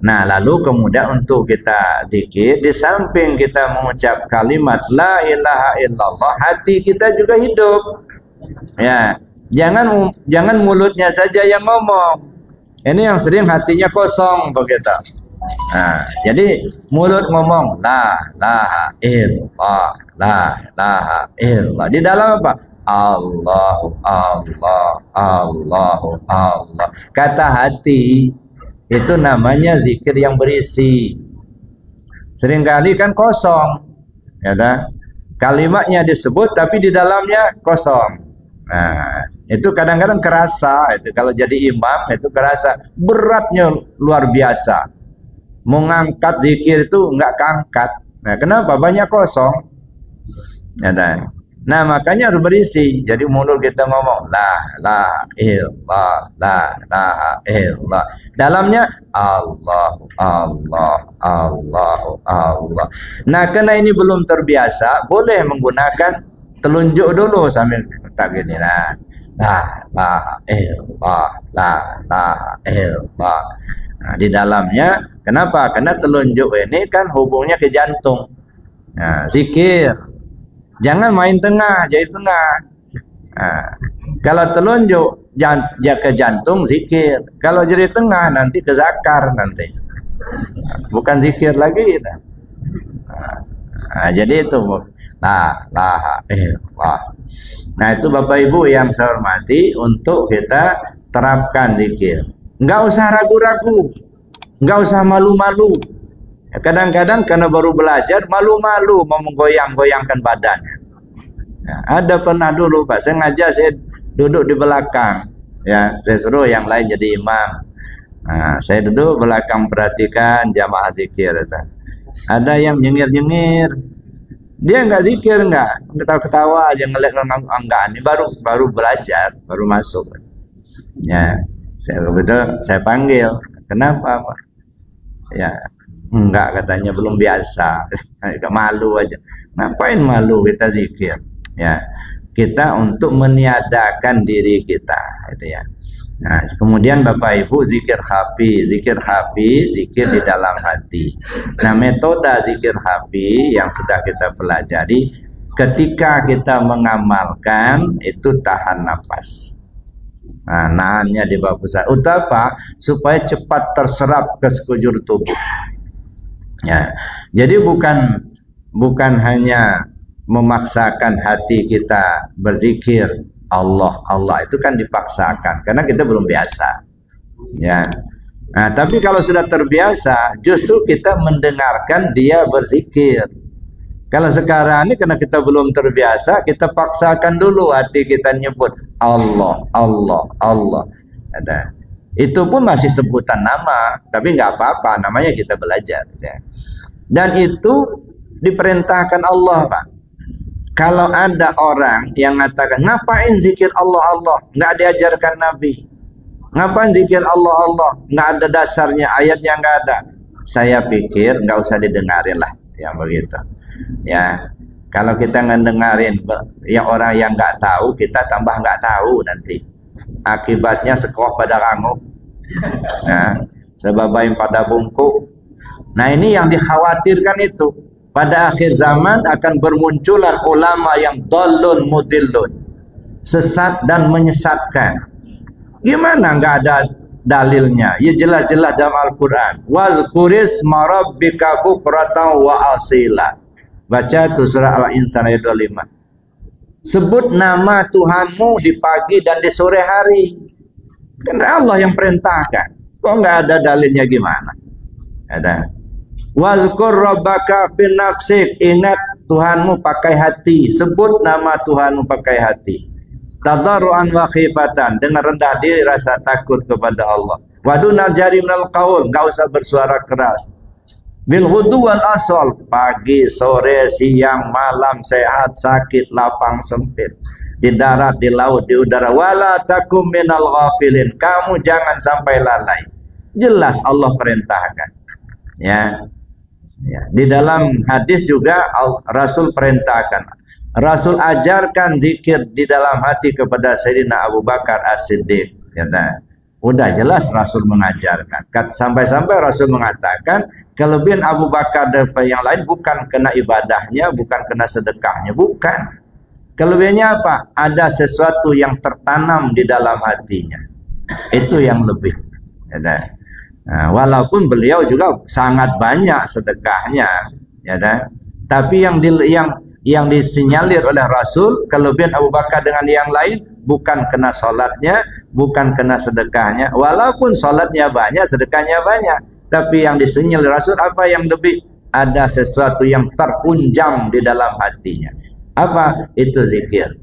Nah, lalu kemudian untuk kita zikir, di samping kita mengucap kalimat la ilaha illallah, hati kita juga hidup. Ya, jangan mulutnya saja yang ngomong. Ini yang sering hatinya kosong begitu. Nah, jadi mulut ngomong la ilaha illallah, la ilaha illallah. Di dalam apa? Allahu Allah, Allahu Allah. Kata hati itu namanya zikir yang berisi. Seringkali kan kosong, ya kan? Kalimatnya disebut tapi di dalamnya kosong. Nah, itu kadang-kadang kerasa. Itu kalau jadi imam itu kerasa beratnya luar biasa. Mengangkat zikir itu enggak keangkat. Nah, kenapa? Banyak kosong. Ya kan? Nah, makanya harus berisi. Jadi mulut kita ngomong la ilallah, la ilallah. Dalamnya Allah, Allah, Allah, Allah. Nah, karena ini belum terbiasa, boleh menggunakan telunjuk dulu sambil tak gini. Nah, la ilallah, la ilallah. Nah, di dalamnya, kenapa? Karena telunjuk ini kan hubungnya ke jantung. Nah, zikir. Jangan main tengah, jadi tengah. Nah, kalau telunjuk ke jantung zikir. Kalau jadi tengah nanti ke zakar nanti. Bukan zikir lagi. Nah, jadi itu. La ilallah. Nah, itu Bapak Ibu yang saya hormati, untuk kita terapkan zikir. Enggak usah ragu-ragu. Enggak usah malu-malu. Kadang-kadang karena baru belajar malu-malu mau menggoyang-goyangkan badannya. Ya, ada pernah dulu Pak, saya ngajar, saya duduk di belakang. Ya, saya suruh yang lain jadi imam. Nah, saya duduk belakang perhatikan jamaah zikir. Ada yang nyengir-nyengir. Dia enggak zikir, enggak ketawa-ketawa aja, ngeliat enggak. Ini baru belajar, baru masuk. Ya, saya panggil. Kenapa Pak? Ya, enggak, katanya belum biasa. Malu aja. Ngapain malu kita zikir? Ya, kita untuk meniadakan diri kita, gitu ya. Nah, kemudian Bapak Ibu zikir khafi, zikir di dalam hati. Nah, metode zikir khafi yang sudah kita pelajari, ketika kita mengamalkan itu tahan nafas. Nah, nahannya di bawah pusat. Untuk apa? Supaya cepat terserap ke sekujur tubuh. Ya, jadi bukan hanya memaksakan hati kita berzikir Allah, Allah itu kan dipaksakan karena kita belum biasa. Ya. Nah, tapi kalau sudah terbiasa, justru kita mendengarkan dia berzikir. Kalau sekarang ini karena kita belum terbiasa, kita paksakan dulu hati kita nyebut Allah, Allah, Allah. Ada. Itu pun masih sebutan nama, tapi nggak apa-apa, namanya kita belajar. Ya. Dan itu diperintahkan Allah, Pak. Kalau ada orang yang mengatakan, ngapain zikir Allah, Allah? Nggak diajarkan Nabi. Ngapain zikir Allah, Allah? Nggak ada dasarnya, ayatnya nggak ada. Saya pikir nggak usah didengarin lah, yang begitu. Ya, kalau kita ngedengarin yang orang yang nggak tahu, kita tambah nggak tahu nanti. Akibatnya sekolah pada rangup. Nah, sebabain pada bungkuk. Nah, ini yang dikhawatirkan itu. Pada akhir zaman akan bermunculan ulama yang dhalun mudillun, sesat dan menyesatkan. Gimana nggak ada dalilnya? Ya jelas-jelas dalam Al-Quran. Wazkuris marabbika bukratan wa asila. Baca tuh surah Al-Insan ayat 25. Sebut nama Tuhanmu di pagi dan di sore hari. Karena Allah yang perintahkan. Kok nggak ada dalilnya gimana? Ada. Wazkur rabbaka fi nafsik, ingat Tuhanmu pakai hati, sebut nama Tuhanmu pakai hati. Tadarruan wa khifatan, dengan rendah diri rasa takut kepada Allah. Wadunal jari minal qaul, enggak usah bersuara keras. Bil ghudu wal asal, pagi, sore, siang, malam, sehat, sakit, lapang, sempit. Di darat, di laut, di udara. Wala takum minal ghafilin, kamu jangan sampai lalai. Jelas Allah perintahkan. Ya. Ya, di dalam hadis juga Rasul perintahkan, Rasul ajarkan zikir di dalam hati kepada Sayyidina Abu Bakar As-Siddiq. Ya, Udah jelas Rasul mengajarkan. Sampai-sampai Rasul mengatakan kelebihan Abu Bakar daripada yang lain bukan kena ibadahnya, bukan kena sedekahnya, bukan. Kelebihannya apa? Ada sesuatu yang tertanam di dalam hatinya. Itu yang lebih. Ya, nah, walaupun beliau juga sangat banyak sedekahnya, ya, tapi yang disinyalir oleh Rasul kelebihan Abu Bakar dengan yang lain bukan kena solatnya, bukan kena sedekahnya. Walaupun solatnya banyak, sedekahnya banyak, tapi yang disinyalir Rasul apa yang lebih? Ada sesuatu yang terpunjam di dalam hatinya. Apa? Itu zikir.